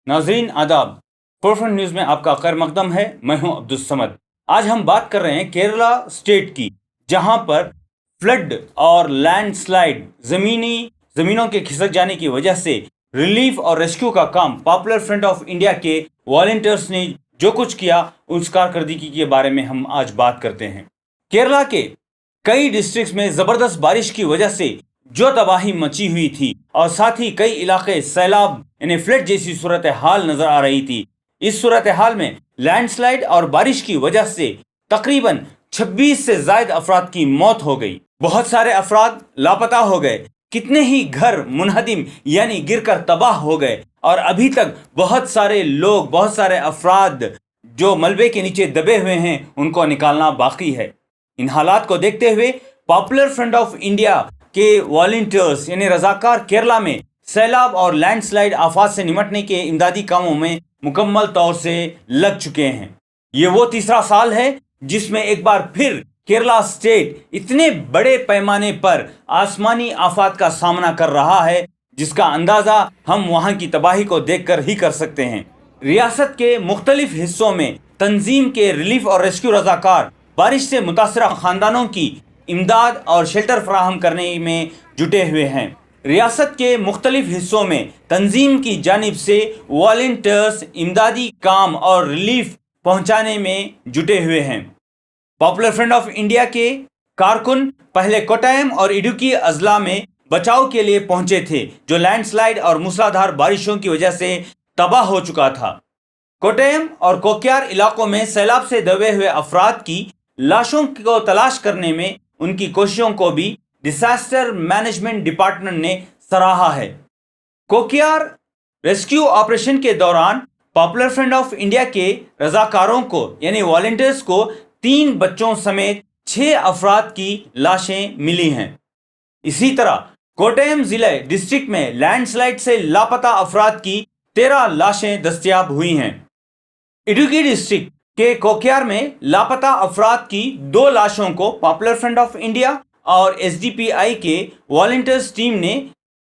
नाजरीन आदाब। Forefront news में आपका खैर मकदम है। मैं हूं अब्दुल समद। आज हम बात कर रहे हैं केरला स्टेट की, जहां पर फ्लड और लैंडस्लाइड जमीनों के खिसक जाने की वजह से रिलीफ और रेस्क्यू का काम पॉपुलर फ्रंट ऑफ इंडिया के वॉलंटियर्स ने जो कुछ किया, उस कारकर्दगी के बारे में हम आज बात करते हैं। केरला के कई डिस्ट्रिक्ट्स में जबरदस्त बारिश की वजह से जो तबाही मची हुई थी और साथ ही कई इलाके सैलाब यानी फ्लड जैसी सूरत हाल नजर आ रही थी। इस सूरत हाल में लैंडस्लाइड और बारिश की वजह से तकरीबन 26 से ज्यादा अफराद की मौत हो गई। बहुत सारे अफराद लापता हो गए। कितने ही घर मुनहदिम यानी गिरकर तबाह हो गए और अभी तक बहुत सारे अफराद जो मलबे के नीचे दबे हुए हैं, उनको निकालना बाकी है। इन हालात को देखते हुए पॉपुलर फ्रंट ऑफ इंडिया के वॉलंटियर्स यानी रजाकार केरला में सैलाब और लैंडस्लाइड आफात से निमटने के इमदादी कामों में मुकम्मल तौर से लग चुके हैं। ये वो तीसरा साल है जिसमें एक बार फिर केरला स्टेट इतने बड़े पैमाने पर आसमानी आफात का सामना कर रहा है, जिसका अंदाजा हम वहां की तबाही को देखकर ही कर सकते हैं। रियासत के मुख्तलिफ हिस्सों में तंजीम के रिलीफ और रेस्क्यू रजाकार बारिश से मुतासरा खानदानों की इमदाद और शेल्टर फराहम करने में जुटे हुए हैं। रियासत के मुख्तलिफ हिस्सों में तंजीम की जानिब से वॉलंटियर्स इमदादी काम और रिलीफ पहुंचाने में जुटे हुए हैं। पॉपुलर फ्रंट ऑफ इंडिया के कारकुन पहले कोट्टायम और इडुक्की अजला में बचाव के लिए पहुंचे थे, जो लैंडस्लाइड और मूसलाधार बारिशों की वजह से तबाह हो चुका था। कोट्टायम और कोक्यार इलाकों में सैलाब से दबे हुए अफराद की लाशों को तलाश करने में उनकी कोशिशों को भी डिजास्टर मैनेजमेंट डिपार्टमेंट ने सराहा है। कोक्यार रेस्क्यू ऑपरेशन के दौरान पॉपुलर फ्रंट ऑफ इंडिया के रजाकारों को यानी वॉलंटियर्स को 3 बच्चों समेत 6 अफराद की लाशें मिली हैं। इसी तरह कोट्टायम जिले डिस्ट्रिक्ट में लैंडस्लाइड से लापता अफराद की 13 लाशें दस्तयाब हुई हैं। इडुक्की डिस्ट्रिक्ट के कोक्यार में लापता अफराद की 2 लाशों को पॉपुलर फ्रंट ऑफ इंडिया और एसडीपीआई के वॉलंटियर्स टीम ने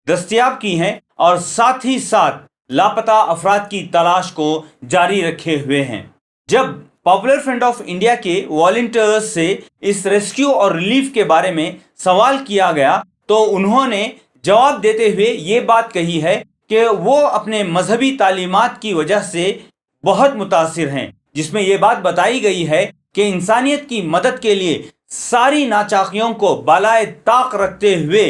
दस्तयाब की हैं और साथ ही साथ लापता अफराद की तलाश को जारी रखे हुए हैं। जब पॉपुलर फ्रंट ऑफ इंडिया के वॉलंटियर्स से इस रेस्क्यू और रिलीफ के बारे में सवाल किया गया, तो उन्होंने जवाब देते हुए ये बात कही है कि वो अपने मजहबी तालीमात की वजह से बहुत मुतासिर हैं, जिसमें ये बात बताई गई है कि इंसानियत की मदद के लिए सारी नाचाकियों को बालाए ताक रखते हुए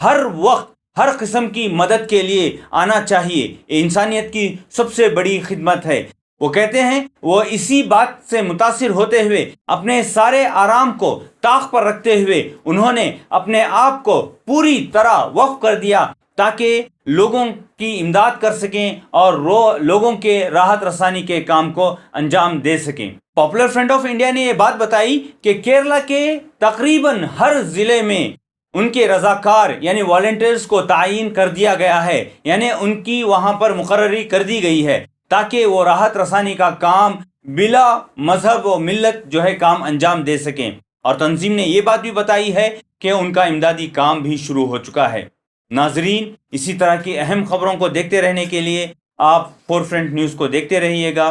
हर वक्त हर किस्म की मदद के लिए आना चाहिए। ये इंसानियत की सबसे बड़ी खिदमत है। वो कहते हैं वो इसी बात से मुतासिर होते हुए अपने सारे आराम को ताक पर रखते हुए उन्होंने अपने आप को पूरी तरह वक्फ कर दिया ताकि लोगों की इमदाद कर सकें और लोगों के राहत रसानी के काम को अंजाम दे सकें। पॉपुलर फ्रंट ऑफ इंडिया ने यह बात बताई कि केरला के तकरीबन हर जिले में उनके रजाकार यानी वॉलंटियर्स को तायीन कर दिया गया है, यानी उनकी वहां पर मुकर्ररी कर दी गई है ताकि वो राहत रसानी का काम बिला मजहब और मिल्लत जो है काम अंजाम दे सकें। और तंजीम ने ये बात भी बताई है कि उनका इमदादी काम भी शुरू हो चुका है। नाजरीन, इसी तरह की अहम खबरों को देखते रहने के लिए आप फोरफ्रंट न्यूज़ को देखते रहिएगा।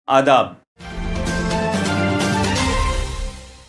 आदाब।